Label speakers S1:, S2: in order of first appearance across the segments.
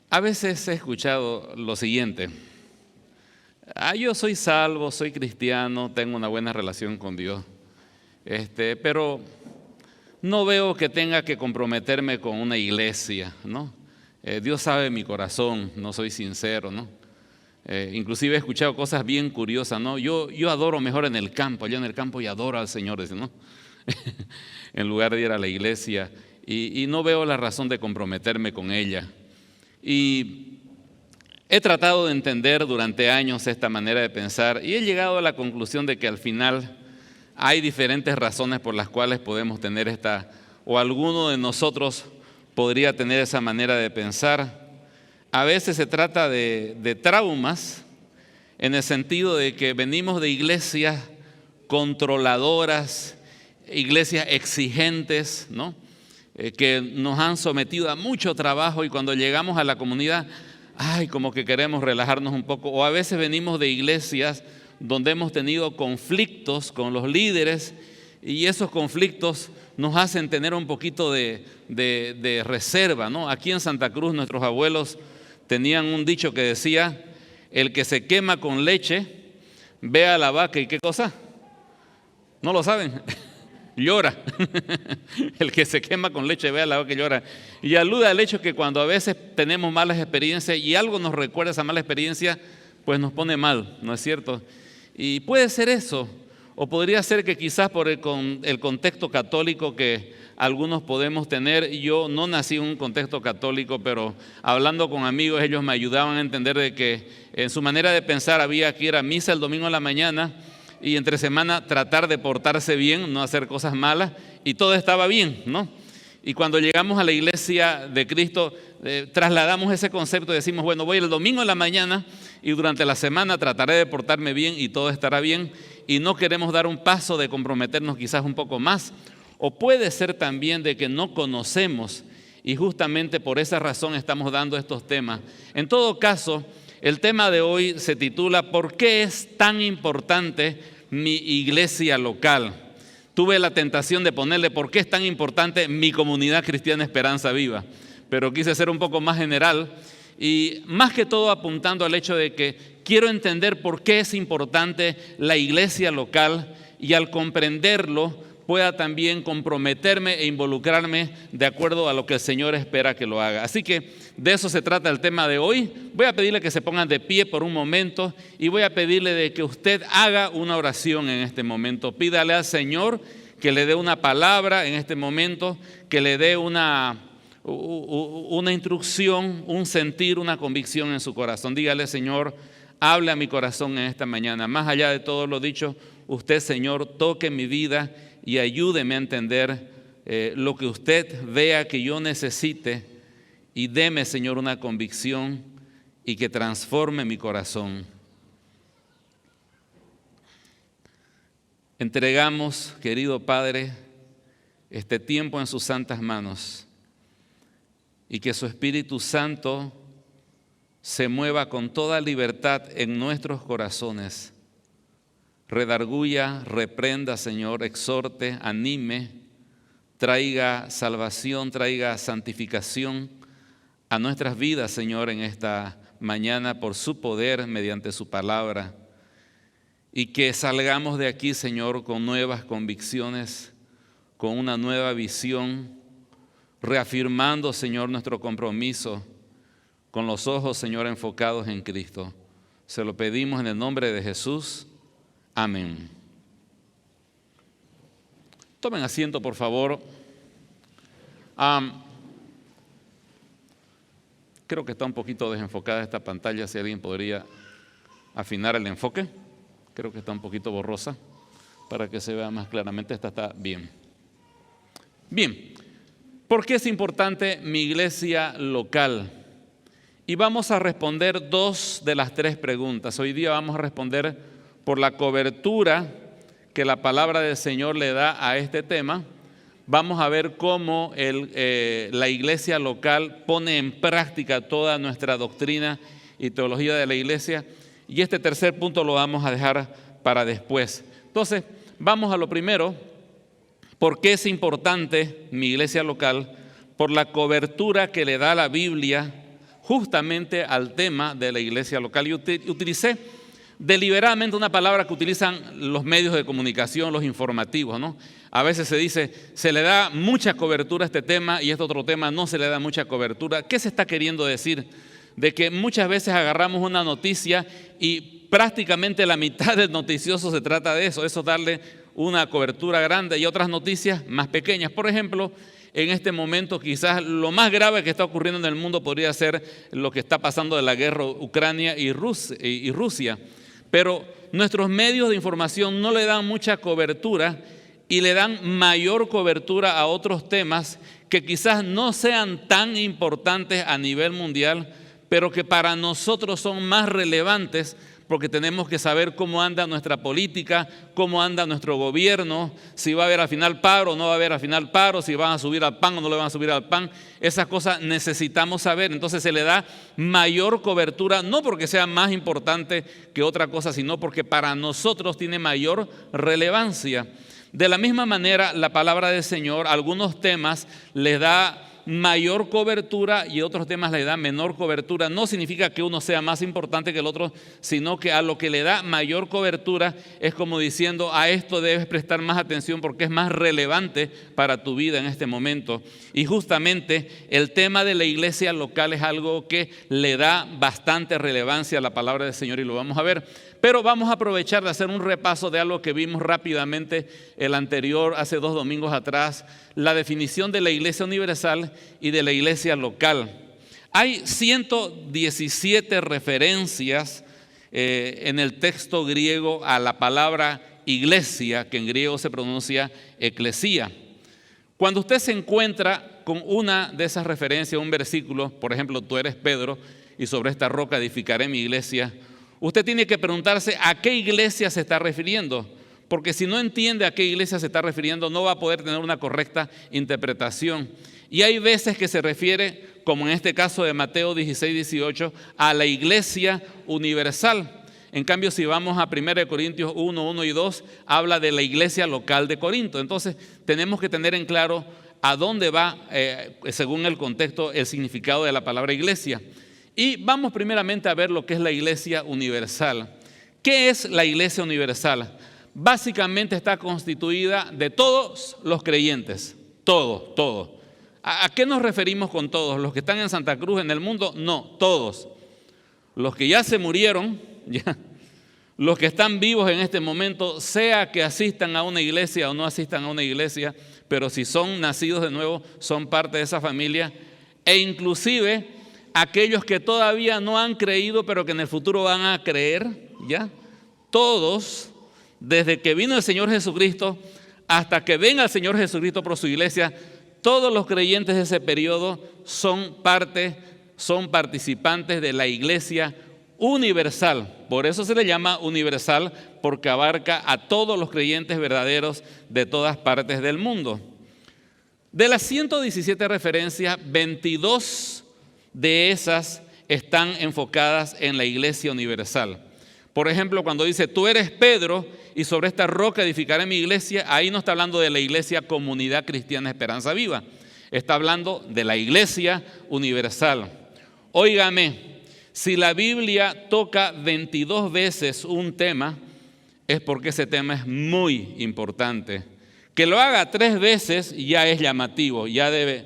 S1: A veces he escuchado lo siguiente: yo soy salvo, soy cristiano, tengo una buena relación con Dios, pero no veo que tenga que comprometerme con una iglesia, ¿no? Dios sabe mi corazón, no soy sincero, ¿no? Inclusive he escuchado cosas bien curiosas, ¿no? Yo adoro mejor en el campo, allá en el campo, y adoro al Señor, dice, ¿no? En lugar de ir a la iglesia, y no veo la razón de comprometerme con ella. Y he tratado de entender durante años esta manera de pensar, y he llegado a la conclusión de que al final hay diferentes razones por las cuales podemos tener o alguno de nosotros podría tener esa manera de pensar. A veces se trata de traumas, en el sentido de que venimos de iglesias controladoras, iglesias exigentes, ¿no? Que nos han sometido a mucho trabajo, y cuando llegamos a la comunidad, como que queremos relajarnos un poco. O a veces venimos de iglesias donde hemos tenido conflictos con los líderes, y esos conflictos nos hacen tener un poquito de reserva, ¿no? Aquí en Santa Cruz nuestros abuelos tenían un dicho que decía: el que se quema con leche ve a la vaca y ¿qué cosa? ¿No lo saben? Llora. El que se quema con leche ve a la vaca y llora. Y alude al hecho que cuando a veces tenemos malas experiencias y algo nos recuerda esa mala experiencia, pues nos pone mal, ¿no es cierto? Y puede ser eso, o podría ser que quizás por el contexto católico que algunos podemos tener. Yo no nací en un contexto católico, pero hablando con amigos, ellos me ayudaban a entender de que en su manera de pensar había que ir a misa el domingo a la mañana, y entre semana tratar de portarse bien, no hacer cosas malas, y todo estaba bien, ¿no? Y cuando llegamos a la iglesia de Cristo, trasladamos ese concepto y decimos, bueno, voy el domingo en la mañana y durante la semana trataré de portarme bien y todo estará bien, y no queremos dar un paso de comprometernos quizás un poco más. O puede ser también de que no conocemos, y justamente por esa razón estamos dando estos temas. En todo caso, el tema de hoy se titula ¿Por qué es tan importante mi iglesia local? Tuve la tentación de ponerle ¿por qué es tan importante mi comunidad cristiana Esperanza Viva? Pero quise ser un poco más general, y más que todo apuntando al hecho de que quiero entender por qué es importante la iglesia local, y al comprenderlo pueda también comprometerme e involucrarme de acuerdo a lo que el Señor espera que lo haga. Así que de eso se trata el tema de hoy. Voy a pedirle que se pongan de pie por un momento, y voy a pedirle de que usted haga una oración en este momento. Pídale al Señor que le dé una palabra en este momento, que le dé una instrucción, un sentir, una convicción en su corazón. Dígale: Señor, hable a mi corazón en esta mañana. Más allá de todo lo dicho, usted, Señor, toque mi vida y ayúdeme a entender lo que usted vea que yo necesite, y deme, Señor, una convicción y que transforme mi corazón. Entregamos, querido Padre, este tiempo en sus santas manos, y que su Espíritu Santo se mueva con toda libertad en nuestros corazones. Redarguya, reprenda, Señor, exhorte, anime, traiga salvación, traiga santificación a nuestras vidas, Señor, en esta mañana por su poder mediante su palabra, y que salgamos de aquí, Señor, con nuevas convicciones, con una nueva visión, reafirmando, Señor, nuestro compromiso con los ojos, Señor, enfocados en Cristo. Se lo pedimos en el nombre de Jesús. Amén. Tomen asiento, por favor. Creo que está un poquito desenfocada esta pantalla. Si alguien podría afinar el enfoque. Creo que está un poquito borrosa para que se vea más claramente. Esta está bien. Bien, ¿por qué es importante mi iglesia local? Y vamos a responder 2 de las 3 preguntas. Hoy día vamos a responder por la cobertura que la palabra del Señor le da a este tema. Vamos a ver cómo la iglesia local pone en práctica toda nuestra doctrina y teología de la iglesia. Y este tercer punto lo vamos a dejar para después. Entonces, vamos a lo primero. ¿Por qué es importante mi iglesia local? Por la cobertura que le da la Biblia justamente al tema de la iglesia local. Y utilicé deliberadamente una palabra que utilizan los medios de comunicación, los informativos, ¿no? A veces se dice, se le da mucha cobertura a este tema y este otro tema no se le da mucha cobertura. ¿Qué se está queriendo decir? De que muchas veces agarramos una noticia y prácticamente la mitad del noticioso se trata de eso, darle una cobertura grande, y otras noticias más pequeñas. Por ejemplo, en este momento quizás lo más grave que está ocurriendo en el mundo podría ser lo que está pasando de la guerra Ucrania y Rusia. Pero nuestros medios de información no le dan mucha cobertura y le dan mayor cobertura a otros temas que quizás no sean tan importantes a nivel mundial, pero que para nosotros son más relevantes porque tenemos que saber cómo anda nuestra política, cómo anda nuestro gobierno, si va a haber al final paro o no va a haber al final paro, si van a subir al pan o no le van a subir al pan. Esas cosas necesitamos saber. Entonces se le da mayor cobertura, no porque sea más importante que otra cosa, sino porque para nosotros tiene mayor relevancia. De la misma manera, la palabra del Señor, algunos temas les da mayor cobertura y otros temas le da menor cobertura. No significa que uno sea más importante que el otro, sino que a lo que le da mayor cobertura es como diciendo, a esto debes prestar más atención porque es más relevante para tu vida en este momento. Y justamente el tema de la iglesia local es algo que le da bastante relevancia a la palabra del Señor y lo vamos a ver. Pero vamos a aprovechar de hacer un repaso de algo que vimos rápidamente hace 2 domingos atrás, la definición de la iglesia universal y de la iglesia local. Hay 117 referencias en el texto griego a la palabra iglesia, que en griego se pronuncia eclesía. Cuando usted se encuentra con una de esas referencias, un versículo, por ejemplo, tú eres Pedro y sobre esta roca edificaré mi iglesia, usted tiene que preguntarse a qué iglesia se está refiriendo, porque si no entiende a qué iglesia se está refiriendo, no va a poder tener una correcta interpretación. Y hay veces que se refiere, como en este caso de Mateo 16, 18, a la iglesia universal. En cambio, si vamos a 1 Corintios 1, 1 y 2, habla de la iglesia local de Corinto. Entonces, tenemos que tener en claro a dónde va, según el contexto, el significado de la palabra iglesia. Y vamos primeramente a ver lo que es la iglesia universal. ¿Qué es la iglesia universal? Básicamente está constituida de todos los creyentes, todos. ¿A qué nos referimos con todos? ¿Los que están en Santa Cruz, en el mundo? No, todos. Los que ya se murieron, los que están vivos en este momento, sea que asistan a una iglesia o no asistan a una iglesia, pero si son nacidos de nuevo, son parte de esa familia, e inclusive aquellos que todavía no han creído, pero que en el futuro van a creer, todos, desde que vino el Señor Jesucristo hasta que venga el Señor Jesucristo por su iglesia, todos los creyentes de ese periodo son participantes de la iglesia universal. Por eso se le llama universal, porque abarca a todos los creyentes verdaderos de todas partes del mundo. De las 117 referencias, 22 de esas están enfocadas en la iglesia universal. Por ejemplo, cuando dice, tú eres Pedro y sobre esta roca edificaré mi iglesia, ahí no está hablando de la iglesia Comunidad Cristiana Esperanza Viva, está hablando de la iglesia universal. Óigame, si la Biblia toca 22 veces un tema, es porque ese tema es muy importante. Que lo haga 3 veces ya es llamativo, ya debe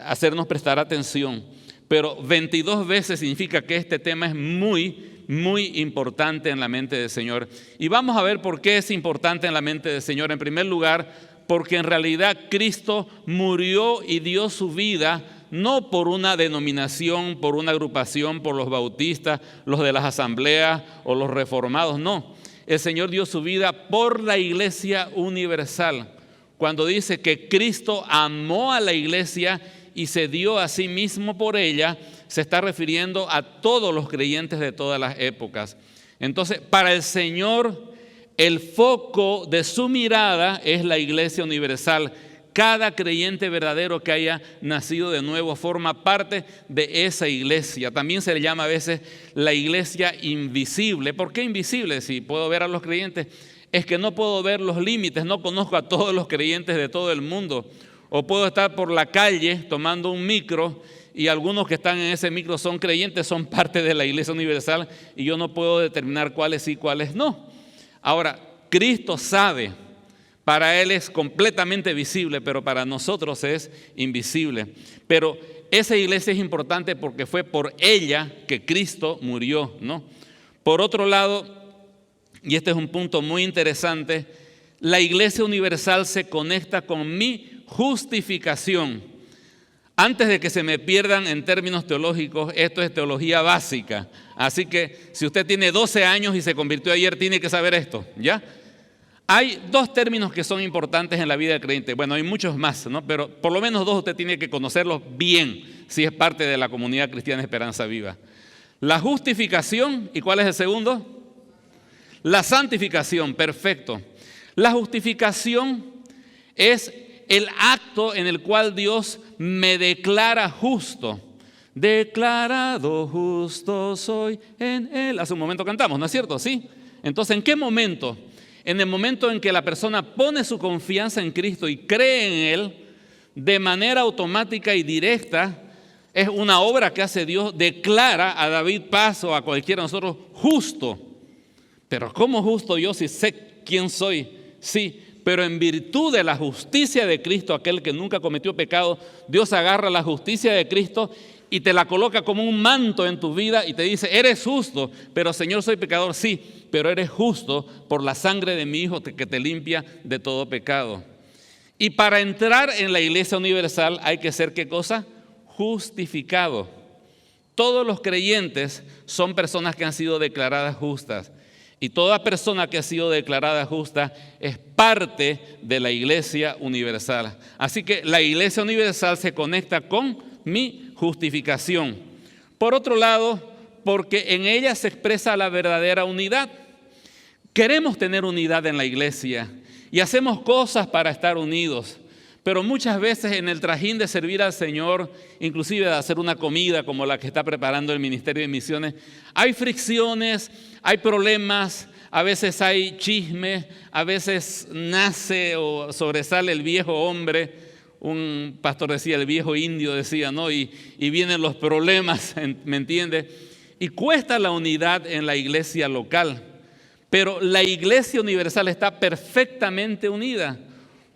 S1: hacernos prestar atención. Pero 22 veces significa que este tema es muy importante en la mente del Señor. Y vamos a ver por qué es importante en la mente del Señor. En primer lugar, porque en realidad Cristo murió y dio su vida no por una denominación, por una agrupación, por los bautistas, los de las asambleas o los reformados, no. El Señor dio su vida por la iglesia universal. Cuando dice que Cristo amó a la iglesia y se dio a sí mismo por ella, se está refiriendo a todos los creyentes de todas las épocas. Entonces, para el Señor, el foco de su mirada es la iglesia universal. Cada creyente verdadero que haya nacido de nuevo forma parte de esa iglesia. También se le llama a veces la iglesia invisible. ¿Por qué invisible? Si puedo ver a los creyentes, es que no puedo ver los límites, no conozco a todos los creyentes de todo el mundo. O puedo estar por la calle tomando un micro y algunos que están en ese micro son creyentes, son parte de la Iglesia Universal y yo no puedo determinar cuáles sí, cuáles no. Ahora, Cristo sabe, para Él es completamente visible, pero para nosotros es invisible. Pero esa iglesia es importante porque fue por ella que Cristo murió, ¿no? Por otro lado, y este es un punto muy interesante, la Iglesia Universal se conecta con mi justificación. Antes de que se me pierdan en términos teológicos, esto es teología básica. Así que si usted tiene 12 años y se convirtió ayer, tiene que saber esto, ¿ya? Hay dos términos que son importantes en la vida del creyente. Bueno, hay muchos más, ¿no? Pero por lo menos dos usted tiene que conocerlos bien si es parte de la comunidad cristiana Esperanza Viva. La justificación, ¿y cuál es el segundo? La santificación, perfecto. La justificación es el acto en el cual Dios me declara justo. Declarado justo soy en Él. Hace un momento cantamos, ¿no es cierto? Sí. Entonces, ¿en qué momento? En el momento en que la persona pone su confianza en Cristo y cree en Él, de manera automática y directa, es una obra que hace Dios, declara a David Paz o a cualquiera de nosotros justo. Pero ¿cómo justo yo si sé quién soy? Sí, pero en virtud de la justicia de Cristo, aquel que nunca cometió pecado, Dios agarra la justicia de Cristo y te la coloca como un manto en tu vida y te dice, eres justo, pero Señor, soy pecador, sí, pero eres justo por la sangre de mi Hijo que te limpia de todo pecado. Y para entrar en la Iglesia Universal hay que ser, ¿qué cosa? Justificado. Todos los creyentes son personas que han sido declaradas justas. Y toda persona que ha sido declarada justa es parte de la Iglesia Universal. Así que la Iglesia Universal se conecta con mi justificación. Por otro lado, porque en ella se expresa la verdadera unidad. Queremos tener unidad en la iglesia y hacemos cosas para estar unidos. Pero muchas veces en el trajín de servir al Señor, inclusive de hacer una comida como la que está preparando el Ministerio de Misiones, hay fricciones, hay problemas, a veces hay chismes, a veces nace o sobresale el viejo hombre. Un pastor decía, el viejo indio decía, ¿no? Y vienen los problemas, ¿me entiende? Y cuesta la unidad en la iglesia local. Pero la Iglesia Universal está perfectamente unida.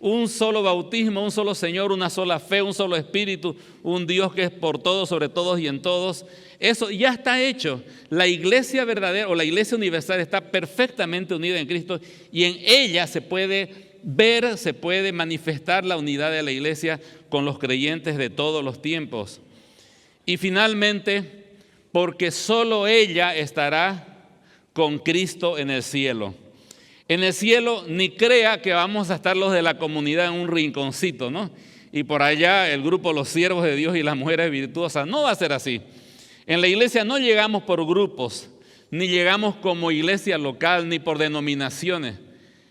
S1: Un solo bautismo, un solo Señor, una sola fe, un solo Espíritu, un Dios que es por todos, sobre todos y en todos. Eso ya está hecho. La iglesia verdadera o la Iglesia Universal está perfectamente unida en Cristo y en ella se puede ver, se puede manifestar la unidad de la iglesia con los creyentes de todos los tiempos. Y finalmente, porque solo ella estará con Cristo en el cielo. En el cielo ni crea que vamos a estar los de la comunidad en un rinconcito, ¿no? Y por allá el grupo Los Siervos de Dios y las Mujeres Virtuosas. No va a ser así. En la iglesia no llegamos por grupos, ni llegamos como iglesia local, ni por denominaciones.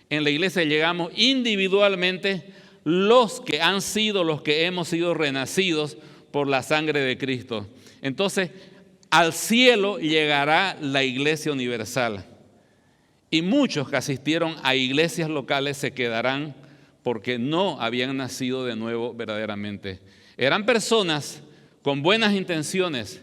S1: En la iglesia llegamos individualmente los que han sido, los que hemos sido renacidos por la sangre de Cristo. Entonces, al cielo llegará la Iglesia Universal. Y muchos que asistieron a iglesias locales se quedarán porque no habían nacido de nuevo verdaderamente. Eran personas con buenas intenciones,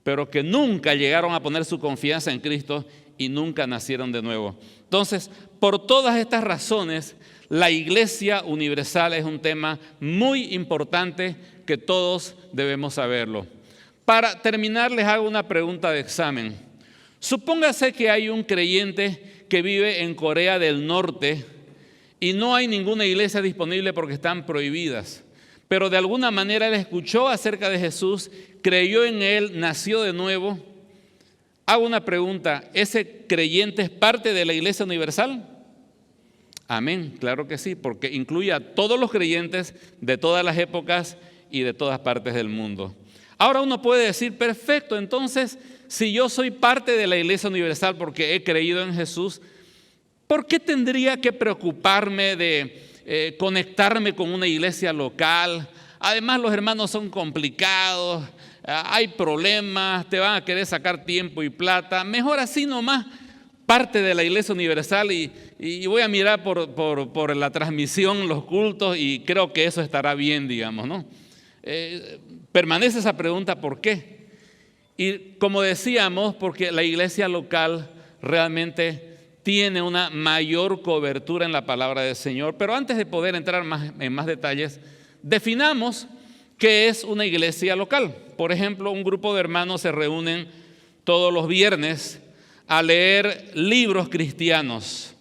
S1: pero que nunca llegaron a poner su confianza en Cristo y nunca nacieron de nuevo. Entonces, por todas estas razones, la Iglesia Universal es un tema muy importante que todos debemos saberlo. Para terminar, les hago una pregunta de examen. Supóngase que hay un creyente que vive en Corea del Norte y no hay ninguna iglesia disponible porque están prohibidas. Pero de alguna manera él escuchó acerca de Jesús, creyó en Él, nació de nuevo. Hago una pregunta, ¿ese creyente es parte de la Iglesia Universal? Amén, claro que sí, porque incluye a todos los creyentes de todas las épocas y de todas partes del mundo. Ahora uno puede decir, perfecto, entonces, si yo soy parte de la Iglesia Universal porque he creído en Jesús, ¿por qué tendría que preocuparme de conectarme con una iglesia local? Además, los hermanos son complicados, hay problemas, te van a querer sacar tiempo y plata. Mejor así nomás, parte de la Iglesia Universal y voy a mirar por la transmisión, los cultos, y creo que eso estará bien, digamos, ¿no? permanece esa pregunta, ¿por qué? Y como decíamos, porque la iglesia local realmente tiene una mayor cobertura en la palabra del Señor. Pero antes de poder entrar en más detalles, definamos qué es una iglesia local. Por ejemplo, un grupo de hermanos se reúnen todos los viernes a leer libros cristianos.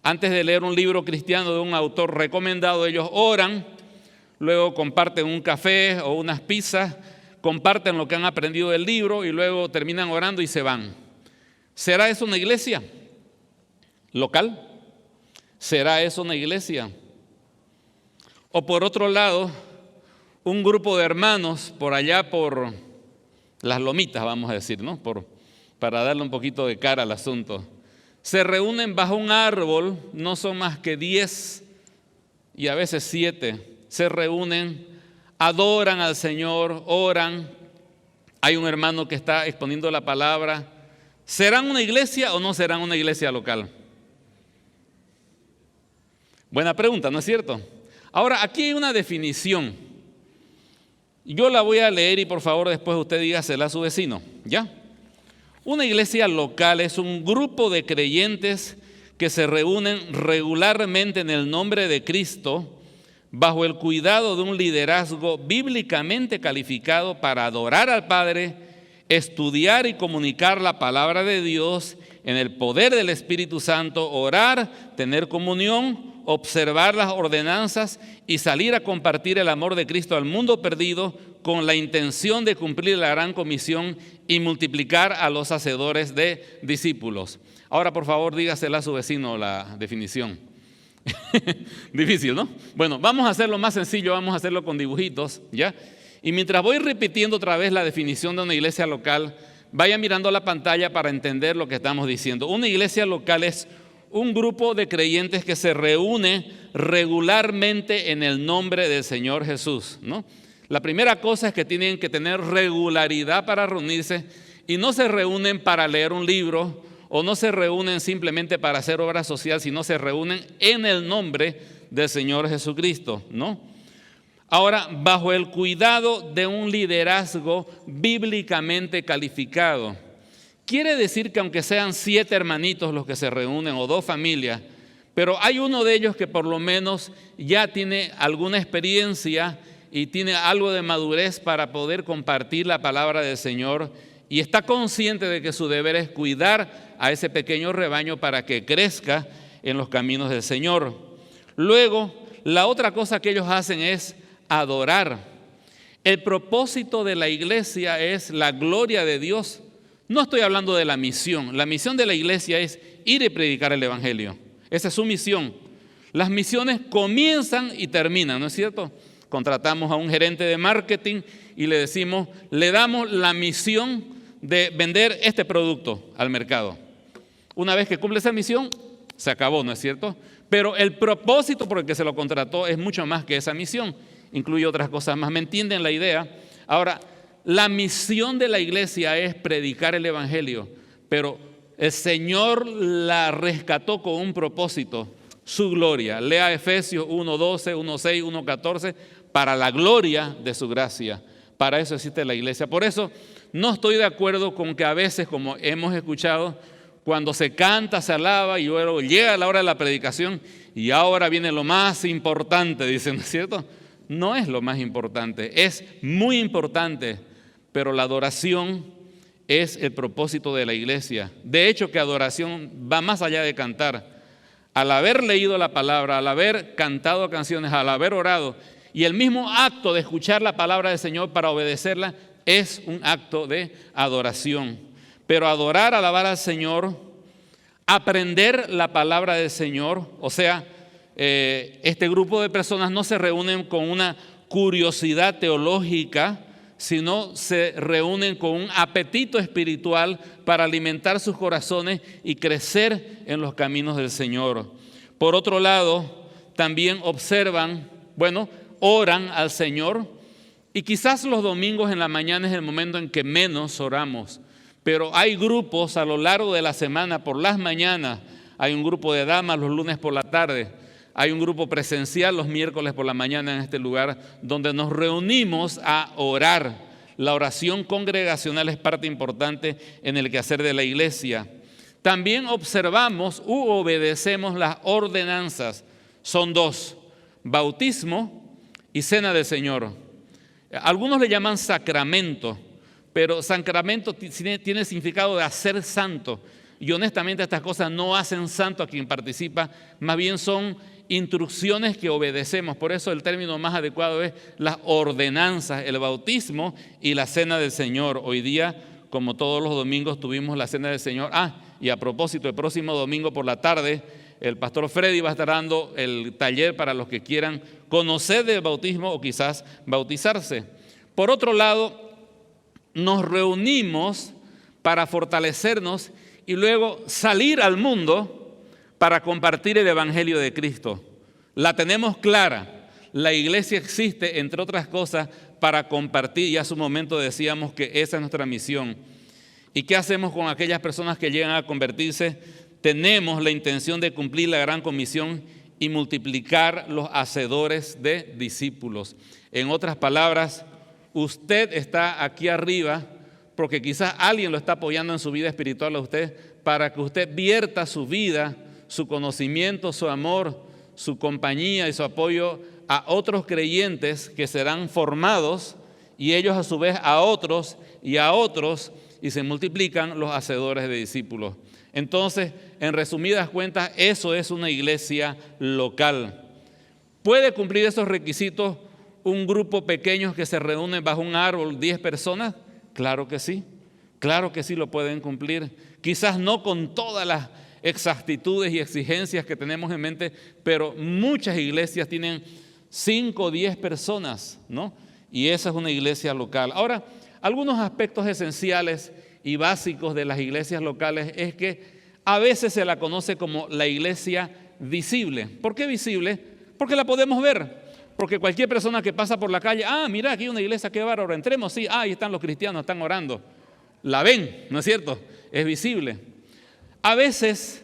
S1: Antes de leer un libro cristiano de un autor recomendado, ellos oran, luego comparten un café o unas pizzas, comparten lo que han aprendido del libro y luego terminan orando y se van. ¿Será eso una iglesia local? ¿Será eso una iglesia? O por otro lado, un grupo de hermanos por allá por las lomitas, vamos a decir, ¿no? Para darle un poquito de cara al asunto. Se reúnen bajo un árbol, no son más que 10 y a veces 7. Se reúnen, adoran al Señor, oran. Hay un hermano que está exponiendo la palabra. ¿Serán una iglesia o no serán una iglesia local? Buena pregunta, ¿no es cierto? Ahora, aquí hay una definición. Yo la voy a leer y por favor después usted dígasela a su vecino, ¿ya? Una iglesia local es un grupo de creyentes que se reúnen regularmente en el nombre de Cristo bajo el cuidado de un liderazgo bíblicamente calificado para adorar al Padre, estudiar y comunicar la palabra de Dios en el poder del Espíritu Santo, orar, tener comunión, observar las ordenanzas y salir a compartir el amor de Cristo al mundo perdido con la intención de cumplir la gran comisión y multiplicar a los hacedores de discípulos. Ahora, por favor, dígasela a su vecino la definición. Difícil, ¿no? Bueno, vamos a hacerlo más sencillo, vamos a hacerlo con dibujitos, ¿ya? Y mientras voy repitiendo otra vez la definición de una iglesia local, vaya mirando la pantalla para entender lo que estamos diciendo. Una iglesia local es un grupo de creyentes que se reúne regularmente en el nombre del Señor Jesús, ¿no? La primera cosa es que tienen que tener regularidad para reunirse y no se reúnen para leer un libro o no se reúnen simplemente para hacer obra social, sino se reúnen en el nombre del Señor Jesucristo, ¿no? Ahora, bajo el cuidado de un liderazgo bíblicamente calificado. Quiere decir que aunque sean 7 hermanitos los que se reúnen o 2 familias, pero hay uno de ellos que por lo menos ya tiene alguna experiencia y tiene algo de madurez para poder compartir la palabra del Señor y está consciente de que su deber es cuidar a ese pequeño rebaño para que crezca en los caminos del Señor. Luego, la otra cosa que ellos hacen es adorar. El propósito de la iglesia es la gloria de Dios. No estoy hablando de la misión. La misión de la iglesia es ir y predicar el evangelio. Esa es su misión. Las misiones comienzan y terminan, ¿no es cierto? Contratamos a un gerente de marketing y le decimos, le damos la misión de vender este producto al mercado. Una vez que cumple esa misión, se acabó, ¿no es cierto? Pero el propósito por el que se lo contrató es mucho más que esa misión. Incluye otras cosas más. ¿Me entienden la idea? Ahora, la misión de la iglesia es predicar el evangelio, pero el Señor la rescató con un propósito, su gloria. Lea Efesios 1:12, 1:6, 1:14, para la gloria de su gracia. Para eso existe la iglesia. Por eso no estoy de acuerdo con que a veces, como hemos escuchado, cuando se canta, se alaba y luego llega la hora de la predicación y ahora viene lo más importante, dicen, ¿no es cierto? No es lo más importante, es muy importante, pero la adoración es el propósito de la iglesia. De hecho, que adoración va más allá de cantar. Al haber leído la palabra, al haber cantado canciones, al haber orado, y el mismo acto de escuchar la palabra del Señor para obedecerla es un acto de adoración. Pero adorar, alabar al Señor, aprender la palabra del Señor, o sea, este grupo de personas no se reúnen con una curiosidad teológica, sino se reúnen con un apetito espiritual para alimentar sus corazones y crecer en los caminos del Señor. Por otro lado, también observan, oran al Señor y quizás los domingos en la mañana es el momento en que menos oramos, pero hay grupos a lo largo de la semana, por las mañanas, hay un grupo de damas los lunes por la tarde, Hay un grupo presencial los miércoles por la mañana en este lugar donde nos reunimos a orar. La oración congregacional es parte importante en el quehacer de la iglesia. También observamos u obedecemos las ordenanzas. Son dos: bautismo y cena del Señor. Algunos le llaman sacramento, pero sacramento tiene significado de hacer santo. Y honestamente estas cosas no hacen santo a quien participa, más bien son instrucciones que obedecemos. Por eso el término más adecuado es las ordenanzas, el bautismo y la cena del Señor. Hoy día, como todos los domingos, tuvimos la cena del Señor. Y a propósito, el próximo domingo por la tarde, el pastor Freddy va a estar dando el taller para los que quieran conocer del bautismo o quizás bautizarse. Por otro lado, nos reunimos para fortalecernos y luego salir al mundo para compartir el Evangelio de Cristo. La tenemos clara. La iglesia existe, entre otras cosas, para compartir. Y hace un momento decíamos que esa es nuestra misión. ¿Y qué hacemos con aquellas personas que llegan a convertirse? Tenemos la intención de cumplir la gran comisión y multiplicar los hacedores de discípulos. En otras palabras, usted está aquí arriba porque quizás alguien lo está apoyando en su vida espiritual a usted, para que usted vierta su vida, su conocimiento, su amor, su compañía y su apoyo a otros creyentes que serán formados, y ellos a su vez a otros, y se multiplican los hacedores de discípulos. Entonces, en resumidas cuentas, eso es una iglesia local. ¿Puede cumplir esos requisitos un grupo pequeño que se reúne bajo un árbol, 10 personas? Claro que sí lo pueden cumplir. Quizás no con todas las exactitudes y exigencias que tenemos en mente, pero muchas iglesias tienen 5 o 10 personas, ¿no? Y esa es una iglesia local. Ahora, algunos aspectos esenciales y básicos de las iglesias locales es que a veces se la conoce como la iglesia visible. ¿Por qué visible? Porque la podemos ver. Porque cualquier persona que pasa por la calle, mira, aquí hay una iglesia, qué bárbaro, entremos, sí, ahí están los cristianos, están orando. La ven, ¿no es cierto? Es visible. A veces,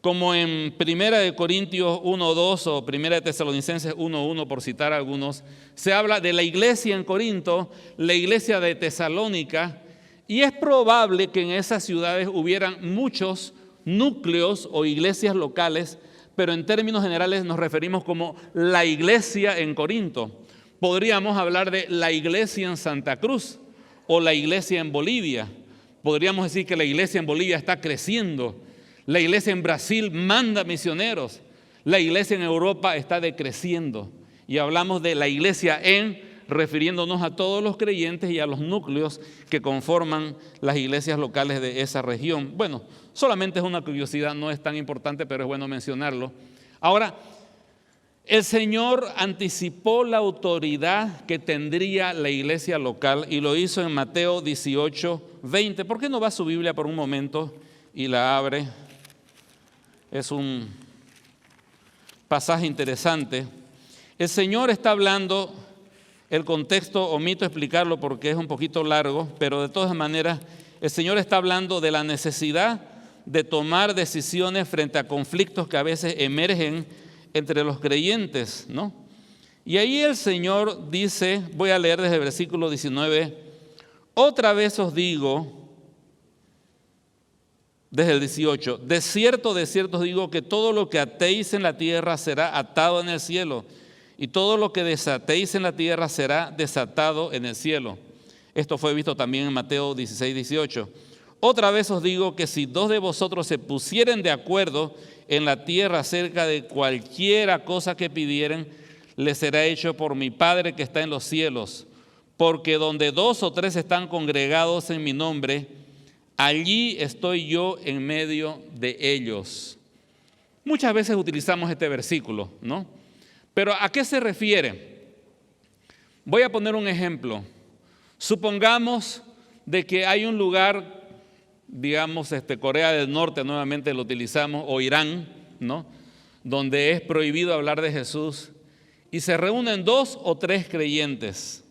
S1: como en 1 Corintios 1:2 o 1 Tesalonicenses 1:1, por citar algunos, se habla de la iglesia en Corinto, la iglesia de Tesalónica, y es probable que en esas ciudades hubieran muchos núcleos o iglesias locales, pero en términos generales nos referimos como la iglesia en Corinto. Podríamos hablar de la iglesia en Santa Cruz o la iglesia en Bolivia. Podríamos decir que la iglesia en Bolivia está creciendo. La iglesia en Brasil manda misioneros. La iglesia en Europa está decreciendo. Y hablamos de la iglesia refiriéndonos a todos los creyentes y a los núcleos que conforman las iglesias locales de esa región. Bueno, solamente es una curiosidad, no es tan importante, pero es bueno mencionarlo. Ahora, el Señor anticipó la autoridad que tendría la iglesia local y lo hizo en Mateo 18:20. ¿Por qué no va a su Biblia por un momento y la abre? Es un pasaje interesante. El Señor está hablando, el contexto omito explicarlo porque es un poquito largo, pero de todas maneras el Señor está hablando de la necesidad de tomar decisiones frente a conflictos que a veces emergen entre los creyentes, ¿no? Y ahí el Señor dice, voy a leer desde el versículo 19, otra vez os digo, desde el 18, de cierto os digo que todo lo que atéis en la tierra será atado en el cielo, y todo lo que desatéis en la tierra será desatado en el cielo. Esto fue visto también en Mateo 16:18. Otra vez os digo que si 2 de vosotros se pusieren de acuerdo en la tierra acerca de cualquiera cosa que pidieren, les será hecho por mi Padre que está en los cielos. Porque donde 2 o 3 están congregados en mi nombre, allí estoy yo en medio de ellos. Muchas veces utilizamos este versículo, ¿no? Pero ¿a qué se refiere? Voy a poner un ejemplo. Supongamos de que hay un lugar, digamos, Corea del Norte, nuevamente lo utilizamos, o Irán, ¿no? Donde es prohibido hablar de Jesús, y se reúnen 2 o 3 creyentes.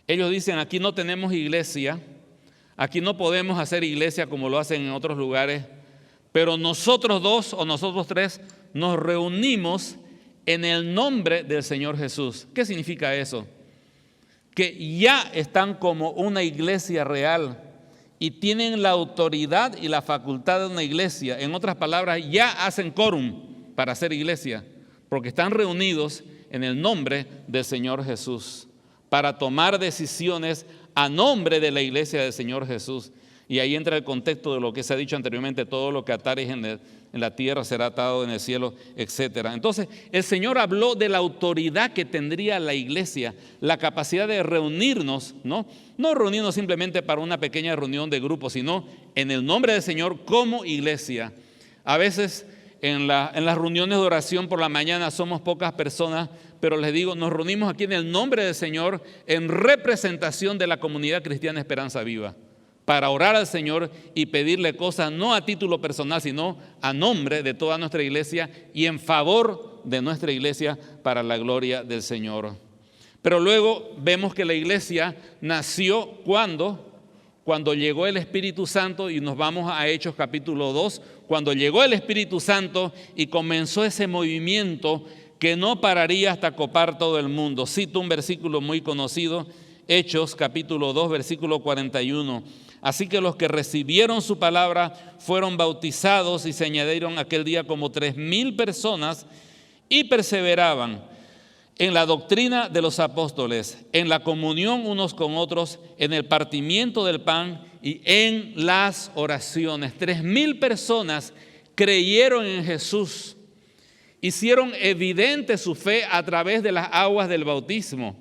S1: Ellos dicen, aquí no tenemos iglesia, aquí no podemos hacer iglesia como lo hacen en otros lugares, pero nosotros 2 o nosotros 3 nos reunimos en el nombre del Señor Jesús. ¿Qué significa eso? Que ya están como una iglesia real y tienen la autoridad y la facultad de una iglesia. En otras palabras, ya hacen quórum para ser iglesia, porque están reunidos en el nombre del Señor Jesús, para tomar decisiones a nombre de la iglesia del Señor Jesús. Y ahí entra el contexto de lo que se ha dicho anteriormente: todo lo que atares en la tierra será atado en el cielo, etc. Entonces, el Señor habló de la autoridad que tendría la iglesia, la capacidad de reunirnos, no reunirnos simplemente para una pequeña reunión de grupo, sino en el nombre del Señor como iglesia. A veces en las reuniones de oración por la mañana somos pocas personas, pero les digo, nos reunimos aquí en el nombre del Señor en representación de la comunidad cristiana Esperanza Viva, para orar al Señor y pedirle cosas no a título personal, sino a nombre de toda nuestra iglesia y en favor de nuestra iglesia para la gloria del Señor. Pero luego vemos que la iglesia nació cuando llegó el Espíritu Santo, y nos vamos a Hechos capítulo 2, cuando llegó el Espíritu Santo y comenzó ese movimiento que no pararía hasta copar todo el mundo. Cito un versículo muy conocido, Hechos capítulo 2, versículo 41. Así que los que recibieron su palabra fueron bautizados, y se añadieron aquel día como 3,000 personas, y perseveraban en la doctrina de los apóstoles, en la comunión unos con otros, en el partimiento del pan y en las oraciones. 3,000 personas creyeron en Jesús, hicieron evidente su fe a través de las aguas del bautismo.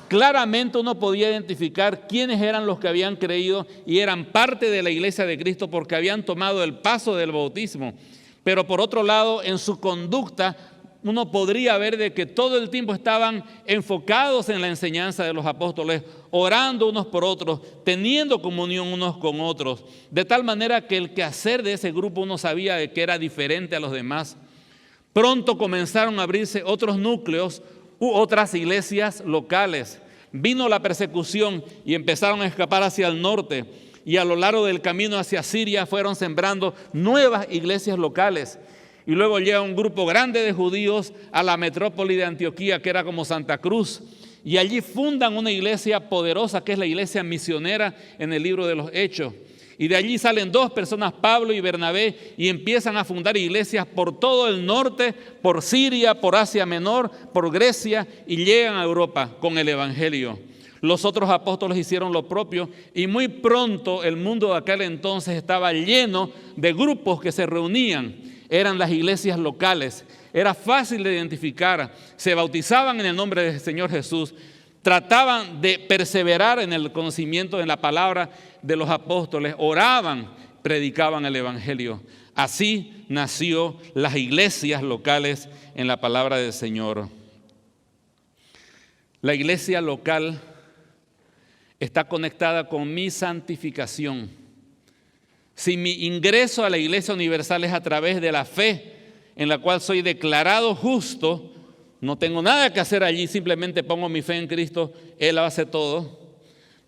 S1: Claramente uno podía identificar quiénes eran los que habían creído y eran parte de la iglesia de Cristo porque habían tomado el paso del bautismo. Pero por otro lado, en su conducta, uno podría ver de que todo el tiempo estaban enfocados en la enseñanza de los apóstoles, orando unos por otros, teniendo comunión unos con otros, de tal manera que el quehacer de ese grupo uno sabía de que era diferente a los demás. Pronto comenzaron a abrirse otros núcleos u otras iglesias locales. Vino la persecución y empezaron a escapar hacia el norte, y a lo largo del camino hacia Siria fueron sembrando nuevas iglesias locales. Y luego llega un grupo grande de judíos a la metrópoli de Antioquía, que era como Santa Cruz, y allí fundan una iglesia poderosa que es la iglesia misionera en el libro de los Hechos. Y de allí salen 2 personas, Pablo y Bernabé, y empiezan a fundar iglesias por todo el norte, por Siria, por Asia Menor, por Grecia, y llegan a Europa con el evangelio. Los otros apóstoles hicieron lo propio, y muy pronto el mundo de aquel entonces estaba lleno de grupos que se reunían. Eran las iglesias locales. Era fácil de identificar. Se bautizaban en el nombre del Señor Jesús. Trataban de perseverar en el conocimiento de la palabra de los apóstoles. Oraban, predicaban el evangelio. Así nació las iglesias locales en la palabra del Señor. La iglesia local está conectada con mi santificación. Si mi ingreso a la iglesia universal es a través de la fe, en la cual soy declarado justo, no tengo nada que hacer allí, simplemente pongo mi fe en Cristo, Él lo hace todo.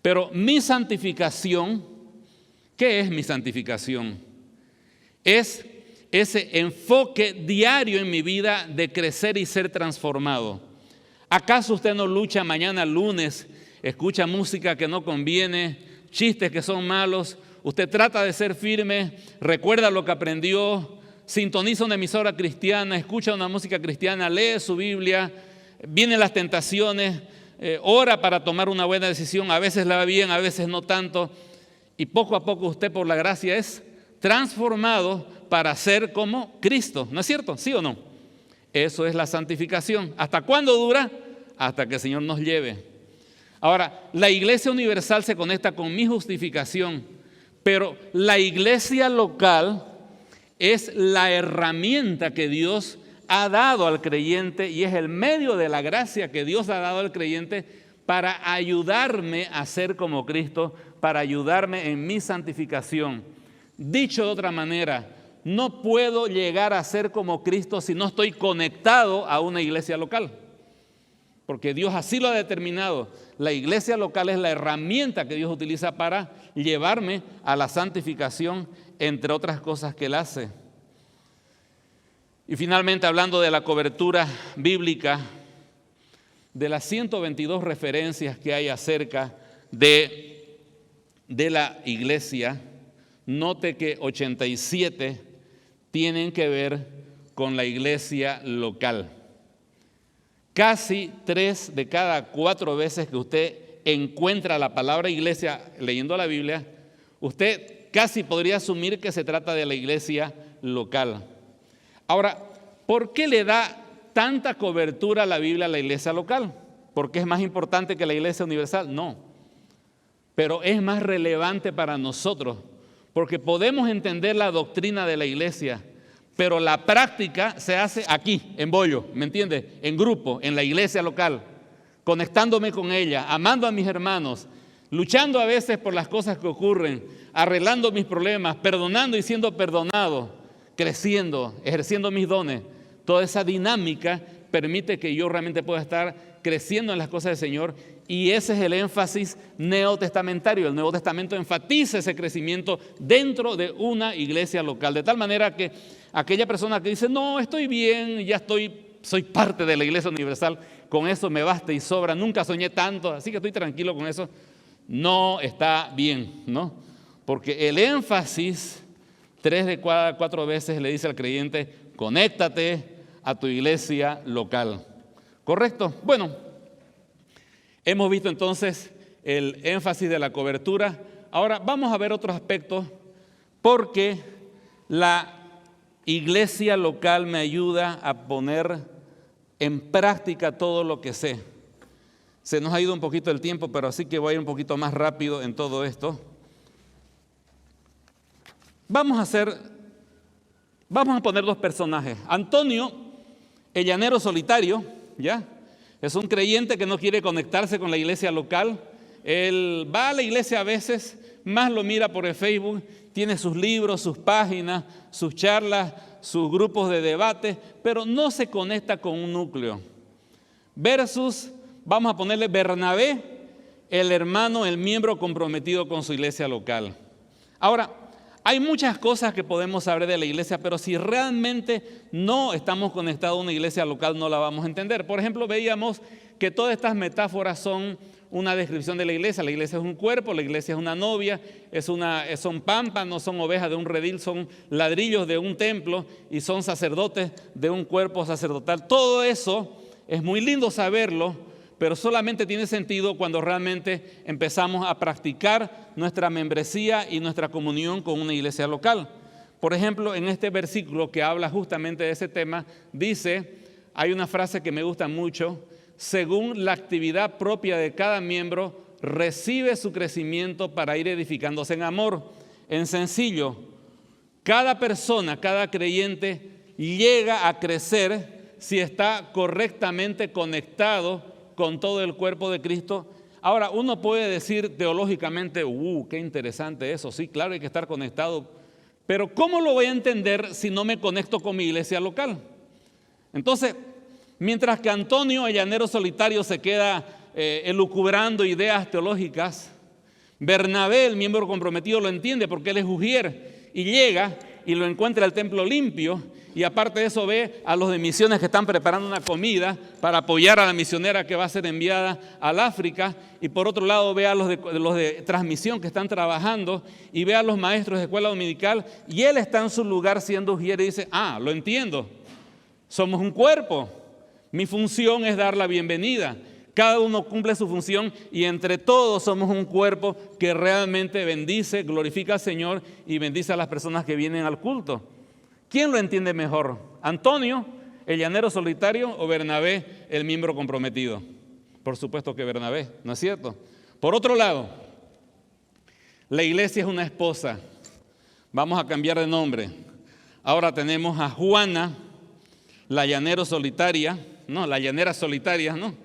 S1: Pero mi santificación, ¿qué es mi santificación? Es ese enfoque diario en mi vida de crecer y ser transformado. ¿Acaso usted no lucha mañana lunes, escucha música que no conviene, chistes que son malos? Usted trata de ser firme, recuerda lo que aprendió, sintoniza una emisora cristiana, escucha una música cristiana, lee su Biblia, vienen las tentaciones, ora para tomar una buena decisión, a veces la va bien, a veces no tanto, y poco a poco usted por la gracia es transformado para ser como Cristo, ¿no es cierto? ¿Sí o no? Eso es la santificación. ¿Hasta cuándo dura? Hasta que el Señor nos lleve. Ahora, la iglesia universal se conecta con mi justificación, pero la iglesia local es la herramienta que Dios ha dado al creyente y es el medio de la gracia que Dios ha dado al creyente para ayudarme a ser como Cristo, para ayudarme en mi santificación. Dicho de otra manera, no puedo llegar a ser como Cristo si no estoy conectado a una iglesia local, porque Dios así lo ha determinado. La iglesia local es la herramienta que Dios utiliza para llevarme a la santificación, entre otras cosas que Él hace. Y finalmente, hablando de la cobertura bíblica, de las 122 referencias que hay acerca de la iglesia, note que 87 tienen que ver con la iglesia local. Casi 3 de cada 4 veces que usted encuentra la palabra iglesia leyendo la Biblia, usted casi podría asumir que se trata de la iglesia local. Ahora, ¿por qué le da tanta cobertura a la Biblia a la iglesia local? ¿Porque es más importante que la iglesia universal? No, pero es más relevante para nosotros, porque podemos entender la doctrina de la iglesia, pero la práctica se hace aquí, en bollo, ¿me entiendes? En grupo, en la iglesia local, conectándome con ella, amando a mis hermanos, luchando a veces por las cosas que ocurren, arreglando mis problemas, perdonando y siendo perdonado, creciendo, ejerciendo mis dones. Toda esa dinámica permite que yo realmente pueda estar creciendo en las cosas del Señor, y ese es el énfasis neotestamentario. El Nuevo Testamento enfatiza ese crecimiento dentro de una iglesia local, de tal manera que aquella persona que dice, no, estoy bien, soy parte de la iglesia universal, con eso me basta y sobra, nunca soñé tanto, así que estoy tranquilo con eso, no está bien, ¿no? Porque el énfasis, 3 de cada 4 veces le dice al creyente, conéctate a tu iglesia local. ¿Correcto? Bueno, hemos visto entonces el énfasis de la cobertura. Ahora vamos a ver otros aspectos, porque la iglesia local me ayuda a poner en práctica todo lo que sé. Se nos ha ido un poquito el tiempo, pero así que voy a ir un poquito más rápido en todo esto. Vamos a poner 2 personajes. Antonio, el llanero solitario, ¿ya? Es un creyente que no quiere conectarse con la iglesia local. Él va a la iglesia a veces, más lo mira por el Facebook, tiene sus libros, sus páginas, sus charlas, sus grupos de debate, pero no se conecta con un núcleo. Versus, vamos a ponerle Bernabé, el hermano, el miembro comprometido con su iglesia local. Ahora, hay muchas cosas que podemos saber de la iglesia, pero si realmente no estamos conectados a una iglesia local, no la vamos a entender. Por ejemplo, veíamos que todas estas metáforas son una descripción de la iglesia. La iglesia es un cuerpo, la iglesia es una novia, son pámpanos, son ovejas de un redil, son ladrillos de un templo y son sacerdotes de un cuerpo sacerdotal. Todo eso es muy lindo saberlo, pero solamente tiene sentido cuando realmente empezamos a practicar nuestra membresía y nuestra comunión con una iglesia local. Por ejemplo, en este versículo que habla justamente de ese tema, dice, hay una frase que me gusta mucho, según la actividad propia de cada miembro, recibe su crecimiento para ir edificándose en amor. En sencillo, cada persona, cada creyente llega a crecer si está correctamente conectado con todo el cuerpo de Cristo. Ahora, uno puede decir teológicamente, qué interesante eso, sí, claro, hay que estar conectado, pero ¿cómo lo voy a entender si no me conecto con mi iglesia local? Entonces, mientras que Antonio, el llanero solitario, se queda elucubrando ideas teológicas, Bernabé, el miembro comprometido, lo entiende porque él es ujier y llega y lo encuentra el templo limpio. Y aparte de eso ve a los de misiones que están preparando una comida para apoyar a la misionera que va a ser enviada al África. Y por otro lado ve a los de transmisión que están trabajando y ve a los maestros de escuela dominical. Y él está en su lugar siendo ujier y dice, lo entiendo, somos un cuerpo. Mi función es dar la bienvenida. Cada uno cumple su función y entre todos somos un cuerpo que realmente bendice, glorifica al Señor y bendice a las personas que vienen al culto. ¿Quién lo entiende mejor? ¿Antonio, el llanero solitario, o Bernabé, el miembro comprometido? Por supuesto que Bernabé, ¿no es cierto? Por otro lado, la iglesia es una esposa. Vamos a cambiar de nombre. Ahora tenemos a Juana, la llanera solitaria, ¿no?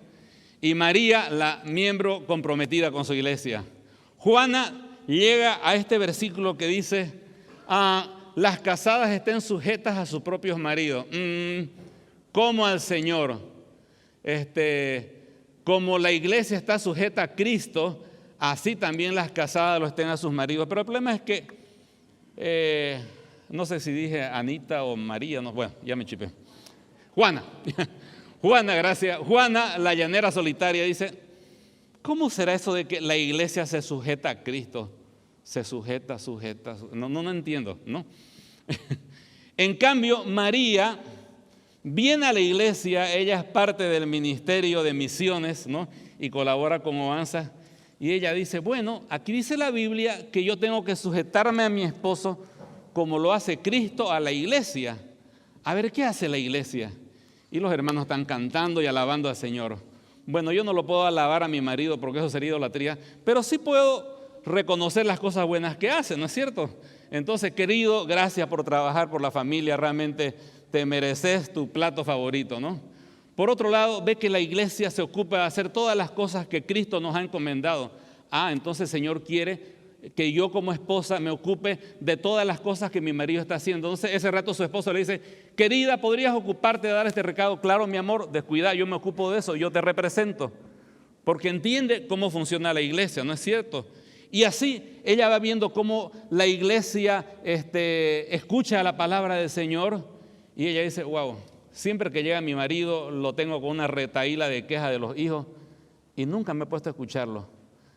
S1: Y María, la miembro comprometida con su iglesia. Juana llega a este versículo que dice, las casadas estén sujetas a sus propios maridos, como al Señor. Como la iglesia está sujeta a Cristo, así también las casadas lo estén a sus maridos. Pero el problema es que no sé si dije Anita o María, no, bueno, ya me chipé. Juana, Juana, gracias. Juana, la llanera solitaria, dice, ¿cómo será eso de que la iglesia se sujeta a Cristo? Se sujeta. No entiendo, ¿no? En cambio, María viene a la iglesia, ella es parte del ministerio de misiones, ¿no? Y colabora con Oanza. Y ella dice, bueno, aquí dice la Biblia que yo tengo que sujetarme a mi esposo como lo hace Cristo a la iglesia. A ver, ¿qué hace la iglesia? Y los hermanos están cantando y alabando al Señor. Bueno, yo no lo puedo alabar a mi marido porque eso sería idolatría, pero sí puedo reconocer las cosas buenas que hace, ¿no es cierto? Entonces, querido, gracias por trabajar por la familia, realmente te mereces tu plato favorito, ¿no? Por otro lado, ve que la iglesia se ocupa de hacer todas las cosas que Cristo nos ha encomendado. Entonces el Señor quiere que yo como esposa me ocupe de todas las cosas que mi marido está haciendo. Entonces ese rato su esposo le dice, querida, ¿podrías ocuparte de dar este recado? Claro, mi amor, descuida, yo me ocupo de eso, yo te represento. Porque entiende cómo funciona la iglesia, ¿no es cierto? Y así ella va viendo cómo la iglesia escucha la palabra del Señor y ella dice, wow, siempre que llega mi marido lo tengo con una retahíla de quejas de los hijos y nunca me he puesto a escucharlo.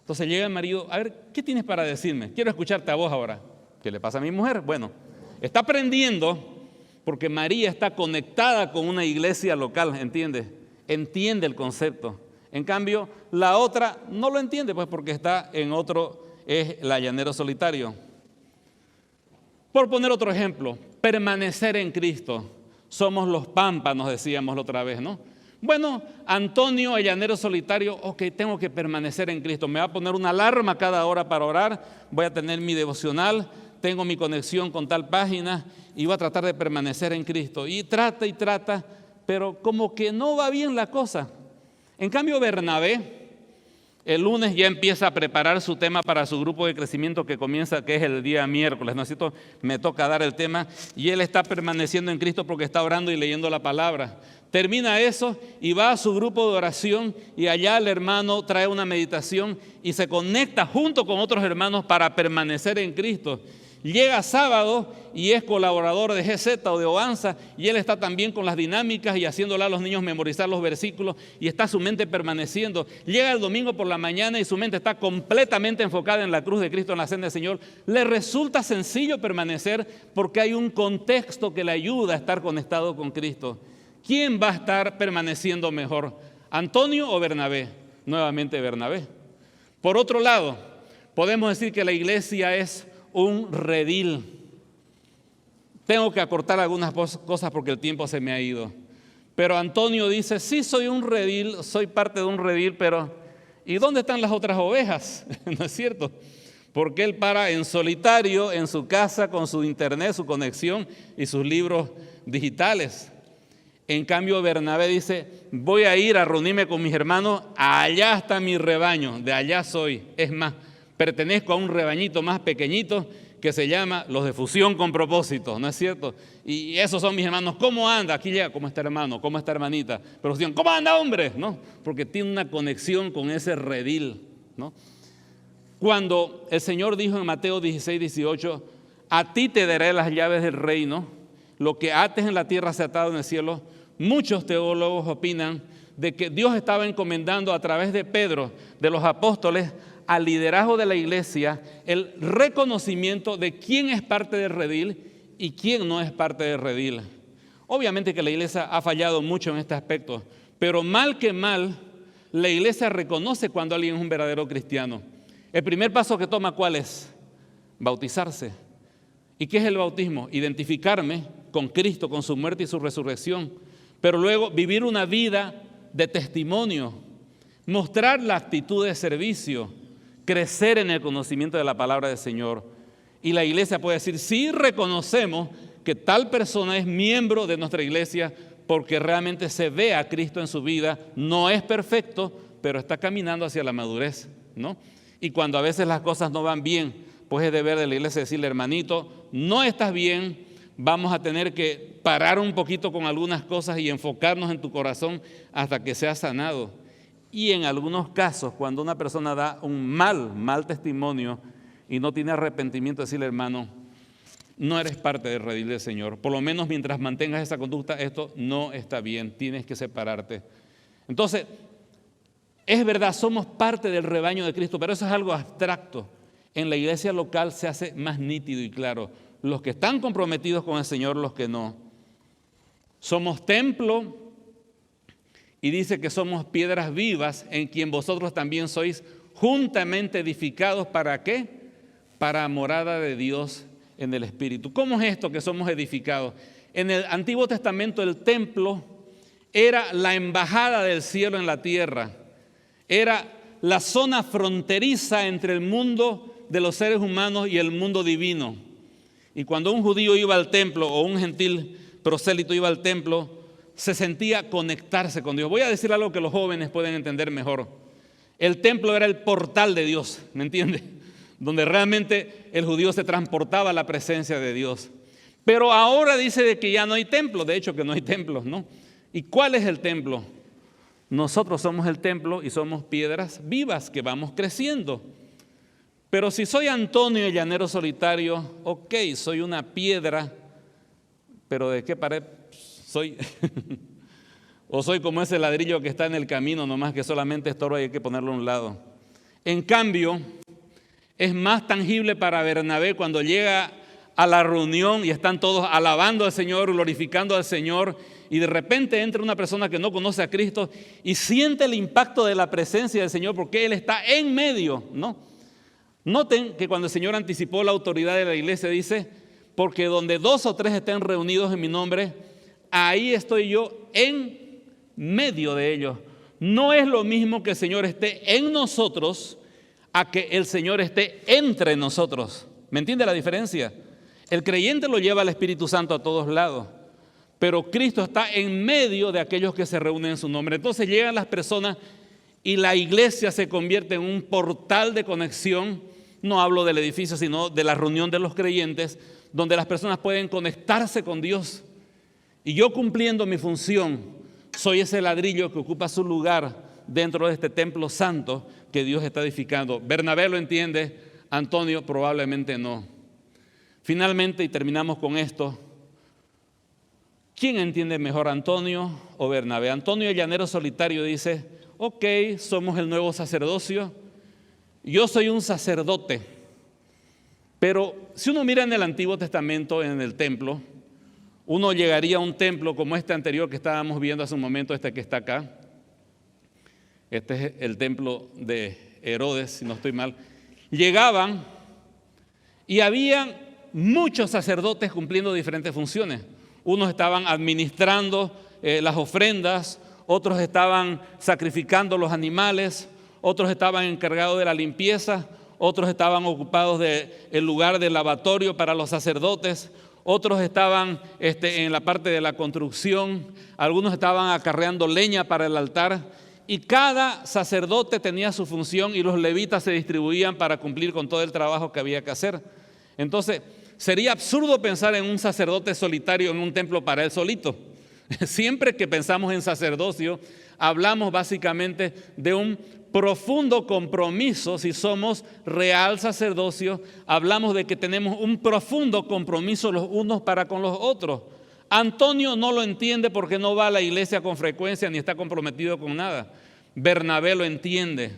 S1: Entonces llega el marido, a ver, ¿qué tienes para decirme? Quiero escucharte a vos ahora. ¿Qué le pasa a mi mujer? Bueno, está aprendiendo porque María está conectada con una iglesia local, ¿entiende? Entiende el concepto. En cambio, la otra no lo entiende, pues porque está en otro, es la llanero solitario. Por poner otro ejemplo, permanecer en Cristo. Somos los pámpanos, decíamos la otra vez, ¿no? Bueno, Antonio, el llanero solitario, ok, tengo que permanecer en Cristo. Me va a poner una alarma cada hora para orar, voy a tener mi devocional, tengo mi conexión con tal página y voy a tratar de permanecer en Cristo. Y trata, pero como que no va bien la cosa. En cambio, Bernabé, el lunes ya empieza a preparar su tema para su grupo de crecimiento que comienza, que es el día miércoles, ¿no es cierto? Me toca dar el tema y él está permaneciendo en Cristo porque está orando y leyendo la palabra. Termina eso y va a su grupo de oración y allá el hermano trae una meditación y se conecta junto con otros hermanos para permanecer en Cristo. Llega sábado y es colaborador de GZ o de Oanza y él está también con las dinámicas y haciéndole a los niños memorizar los versículos y está su mente permaneciendo. Llega el domingo por la mañana y su mente está completamente enfocada en la cruz de Cristo, en la cena del Señor. Le resulta sencillo permanecer porque hay un contexto que le ayuda a estar conectado con Cristo. ¿Quién va a estar permaneciendo mejor? ¿Antonio o Bernabé? Nuevamente Bernabé. Por otro lado, podemos decir que la iglesia es un redil. Tengo que acortar algunas cosas porque el tiempo se me ha ido. Pero Antonio dice, sí soy un redil, soy parte de un redil, pero ¿y dónde están las otras ovejas? ¿No es cierto? Porque él para en solitario en su casa con su internet, su conexión y sus libros digitales. En cambio, Bernabé dice, voy a ir a reunirme con mis hermanos, allá está mi rebaño, de allá soy. Es más, pertenezco a un rebañito más pequeñito que se llama los de fusión con propósito, ¿no es cierto? Y esos son mis hermanos. ¿Cómo anda? Aquí llega, ¿cómo está hermano? ¿Cómo está hermanita? Pero dicen, ¿cómo anda hombre? ¿No? Porque tiene una conexión con ese redil, ¿no? Cuando el Señor dijo en Mateo 16, 18, a ti te daré las llaves del reino, lo que ates en la tierra se atado en el cielo. Muchos teólogos opinan de que Dios estaba encomendando a través de Pedro, de los apóstoles, al liderazgo de la iglesia, el reconocimiento de quién es parte del redil y quién no es parte del redil. Obviamente que la iglesia ha fallado mucho en este aspecto, pero mal que mal, la iglesia reconoce cuando alguien es un verdadero cristiano. El primer paso que toma, ¿cuál es? Bautizarse. ¿Y qué es el bautismo? Identificarme con Cristo, con su muerte y su resurrección, pero luego vivir una vida de testimonio, mostrar la actitud de servicio, crecer en el conocimiento de la palabra del Señor. Y la iglesia puede decir, sí reconocemos que tal persona es miembro de nuestra iglesia porque realmente se ve a Cristo en su vida, no es perfecto, pero está caminando hacia la madurez, ¿no? Y cuando a veces las cosas no van bien, pues es deber de la iglesia decirle, hermanito, no estás bien, vamos a tener que parar un poquito con algunas cosas y enfocarnos en tu corazón hasta que seas sanado. Y en algunos casos, cuando una persona da un mal testimonio y no tiene arrepentimiento, decirle, hermano, no eres parte del redil del Señor. Por lo menos mientras mantengas esa conducta, esto no está bien, tienes que separarte. Entonces, es verdad, somos parte del rebaño de Cristo, pero eso es algo abstracto. En la iglesia local se hace más nítido y claro. Los que están comprometidos con el Señor, los que no. Somos templo y dice que somos piedras vivas en quien vosotros también sois juntamente edificados. ¿Para qué? Para morada de Dios en el Espíritu. ¿Cómo es esto que somos edificados? En el Antiguo Testamento el templo era la embajada del cielo en la tierra. Era la zona fronteriza entre el mundo de los seres humanos y el mundo divino. Y cuando un judío iba al templo o un gentil prosélito iba al templo, se sentía conectarse con Dios. Voy a decir algo que los jóvenes pueden entender mejor. El templo era el portal de Dios, ¿me entiende? Donde realmente el judío se transportaba a la presencia de Dios. Pero ahora dice de que ya no hay templo, de hecho que no hay templos, ¿no? ¿Y cuál es el templo? Nosotros somos el templo y somos piedras vivas que vamos creciendo. Pero si soy Antonio el llanero solitario, ok, soy una piedra, pero ¿de qué pared soy? O soy como ese ladrillo que está en el camino, nomás que solamente estorba y hay que ponerlo a un lado. En cambio, es más tangible para Bernabé cuando llega a la reunión y están todos alabando al Señor, glorificando al Señor, y de repente entra una persona que no conoce a Cristo y siente el impacto de la presencia del Señor porque Él está en medio, ¿no? Noten que cuando el Señor anticipó la autoridad de la iglesia dice, porque donde 2 o 3 estén reunidos en mi nombre, ahí estoy yo en medio de ellos. No es lo mismo que el Señor esté en nosotros a que el Señor esté entre nosotros. ¿Me entiende la diferencia? El creyente lo lleva al Espíritu Santo a todos lados, pero Cristo está en medio de aquellos que se reúnen en su nombre. Entonces llegan las personas y la iglesia se convierte en un portal de conexión. No hablo del edificio, sino de la reunión de los creyentes, donde las personas pueden conectarse con Dios. Y yo cumpliendo mi función, soy ese ladrillo que ocupa su lugar dentro de este templo santo que Dios está edificando. Bernabé lo entiende, Antonio probablemente no. Finalmente, y terminamos con esto, ¿quién entiende mejor, Antonio o Bernabé? Antonio el llanero solitario dice, ok, somos el nuevo sacerdocio, yo soy un sacerdote, pero si uno mira en el Antiguo Testamento, en el templo, uno llegaría a un templo como este anterior que estábamos viendo hace un momento, este que está acá. Este es el templo de Herodes, si no estoy mal. Llegaban y había muchos sacerdotes cumpliendo diferentes funciones. Unos estaban administrando las ofrendas, otros estaban sacrificando los animales, otros estaban encargados de la limpieza, otros estaban ocupados del lugar del lavatorio para los sacerdotes, otros estaban en la parte de la construcción, algunos estaban acarreando leña para el altar, y cada sacerdote tenía su función y los levitas se distribuían para cumplir con todo el trabajo que había que hacer. Entonces, sería absurdo pensar en un sacerdote solitario en un templo para él solito. Siempre que pensamos en sacerdocio, hablamos básicamente de un profundo compromiso. Si somos real sacerdocio, hablamos de que tenemos un profundo compromiso los unos para con los otros. Antonio no lo entiende porque no va a la iglesia con frecuencia ni está comprometido con nada. Bernabé lo entiende.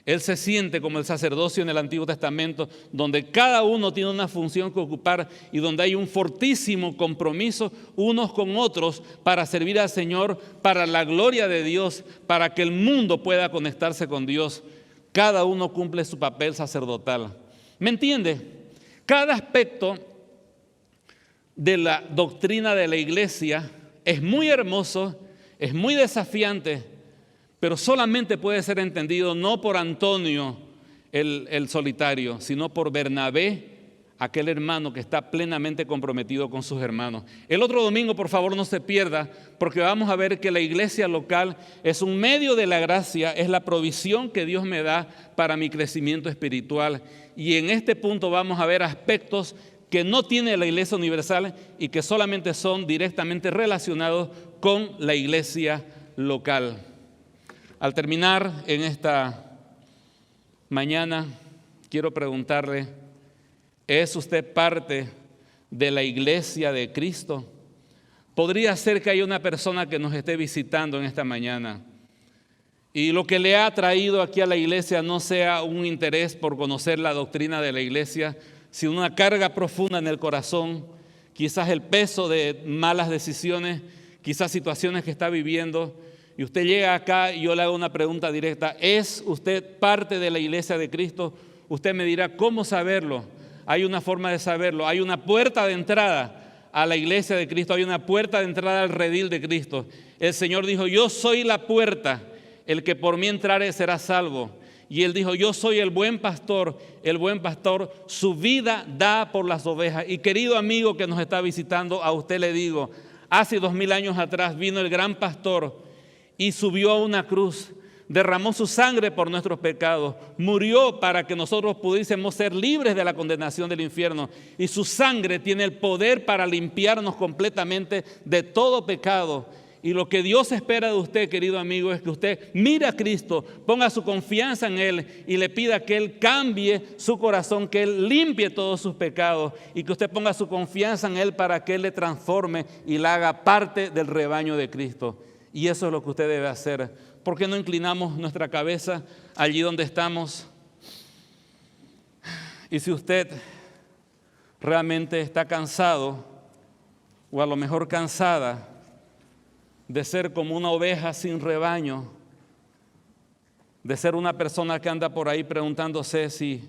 S1: Él se siente como el sacerdocio en el Antiguo Testamento, donde cada uno tiene una función que ocupar y donde hay un fortísimo compromiso unos con otros para servir al Señor, para la gloria de Dios, para que el mundo pueda conectarse con Dios. Cada uno cumple su papel sacerdotal. ¿Me entiende? Cada aspecto de la doctrina de la iglesia es muy hermoso, es muy desafiante, pero solamente puede ser entendido no por Antonio el solitario, sino por Bernabé, aquel hermano que está plenamente comprometido con sus hermanos. El otro domingo, por favor, no se pierda, porque vamos a ver que la iglesia local es un medio de la gracia, es la provisión que Dios me da para mi crecimiento espiritual. Y en este punto vamos a ver aspectos que no tiene la iglesia universal y que solamente son directamente relacionados con la iglesia local. Al terminar en esta mañana, quiero preguntarle, ¿es usted parte de la iglesia de Cristo. Podría ser que haya una persona que nos esté visitando en esta mañana y lo que le ha traído aquí a la iglesia no sea un interés por conocer la doctrina de la iglesia, sino una carga profunda en el corazón, quizás el peso de malas decisiones, quizás situaciones que está viviendo. Y usted llega acá y yo le hago una pregunta directa: ¿es usted parte de la iglesia de Cristo? Usted me dirá, ¿cómo saberlo? Hay una forma de saberlo, hay una puerta de entrada a la iglesia de Cristo, hay una puerta de entrada al redil de Cristo. El Señor dijo, yo soy la puerta, el que por mí entrare será salvo. Y Él dijo, yo soy el buen pastor su vida da por las ovejas. Y querido amigo que nos está visitando, a usted le digo, hace 2000 años atrás vino el gran pastor y subió a una cruz, derramó su sangre por nuestros pecados, murió para que nosotros pudiésemos ser libres de la condenación del infierno, y su sangre tiene el poder para limpiarnos completamente de todo pecado. Y lo que Dios espera de usted, querido amigo, es que usted mire a Cristo, ponga su confianza en Él y le pida que Él cambie su corazón, que Él limpie todos sus pecados y que usted ponga su confianza en Él para que Él le transforme y la haga parte del rebaño de Cristo. Y eso es lo que usted debe hacer. ¿Por qué no inclinamos nuestra cabeza allí donde estamos? Y si usted realmente está cansado o a lo mejor cansada de ser como una oveja sin rebaño, de ser una persona que anda por ahí preguntándose si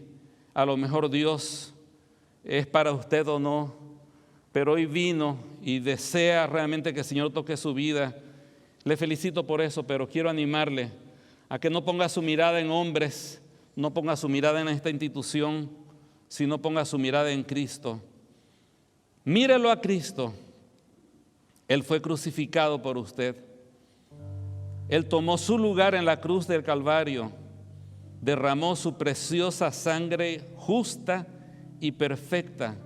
S1: a lo mejor Dios es para usted o no, pero hoy vino y desea realmente que el Señor toque su vida, le felicito por eso, pero quiero animarle a que no ponga su mirada en hombres, no ponga su mirada en esta institución, sino ponga su mirada en Cristo. Mírelo a Cristo. Él fue crucificado por usted. Él tomó su lugar en la cruz del Calvario, derramó su preciosa sangre justa y perfecta.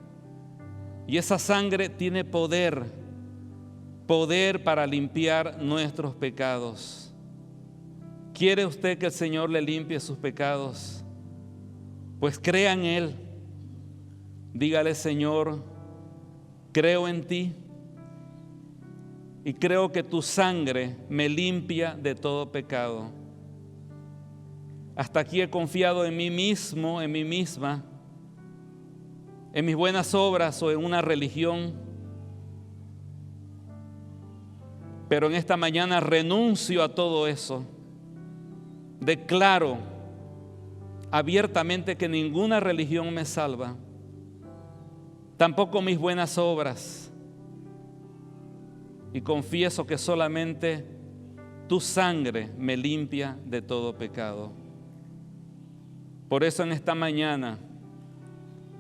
S1: Y esa sangre tiene poder para limpiar nuestros pecados. ¿Quiere usted que el Señor le limpie sus pecados? Pues crea en Él. Dígale, Señor, creo en ti y creo que tu sangre me limpia de todo pecado. Hasta aquí he confiado en mí mismo, en mí misma, en mis buenas obras o en una religión. Pero en esta mañana renuncio a todo eso. Declaro abiertamente que ninguna religión me salva, tampoco mis buenas obras. Y confieso que solamente tu sangre me limpia de todo pecado. Por eso en esta mañana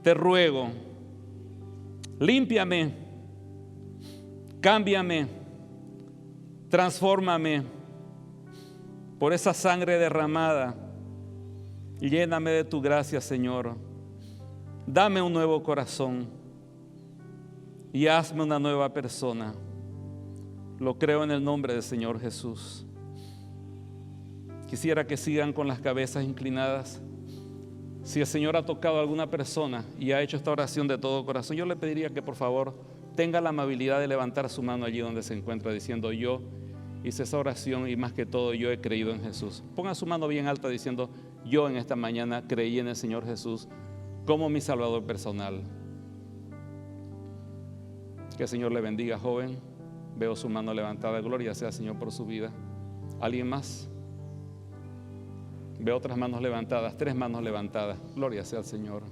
S1: te ruego, límpiame, cámbiame, transfórmame por esa sangre derramada. Lléname de tu gracia, Señor. Dame un nuevo corazón y hazme una nueva persona. Lo creo en el nombre del Señor Jesús. Quisiera que sigan con las cabezas inclinadas. Si el Señor ha tocado a alguna persona y ha hecho esta oración de todo corazón, yo le pediría que por favor tenga la amabilidad de levantar su mano allí donde se encuentra, diciendo: yo hice esa oración y más que todo yo he creído en Jesús. Ponga su mano bien alta diciendo: yo en esta mañana creí en el Señor Jesús como mi Salvador personal. Que el Señor le bendiga, joven. Veo su mano levantada. Gloria sea al Señor por su vida. ¿Alguien más? Veo otras manos levantadas, 3 manos levantadas. Gloria sea al Señor.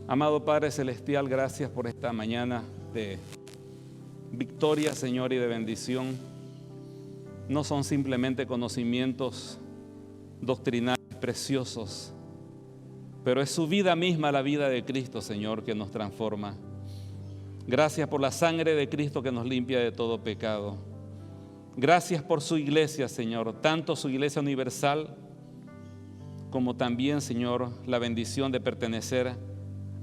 S1: Amado Padre Celestial, gracias por esta mañana de victoria, Señor, y de bendición. No son simplemente conocimientos doctrinales preciosos, pero es su vida misma, la vida de Cristo, Señor, que nos transforma. Gracias por la sangre de Cristo que nos limpia de todo pecado. Gracias por su iglesia, Señor, tanto su iglesia universal como también, Señor, la bendición de pertenecer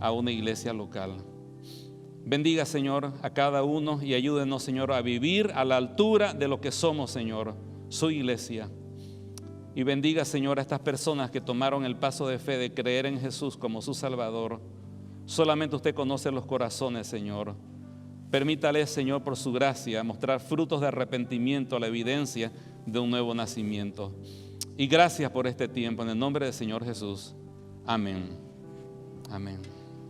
S1: a una iglesia local. Bendiga, Señor, a cada uno y ayúdenos, Señor, a vivir a la altura de lo que somos, Señor, su iglesia. Y bendiga, Señor, a estas personas que tomaron el paso de fe de creer en Jesús como su Salvador. Solamente usted conoce los corazones, Señor. Permítale, Señor, por su gracia, mostrar frutos de arrepentimiento, la evidencia de un nuevo nacimiento. Y gracias por este tiempo, en el nombre del Señor Jesús. Amén. Amén.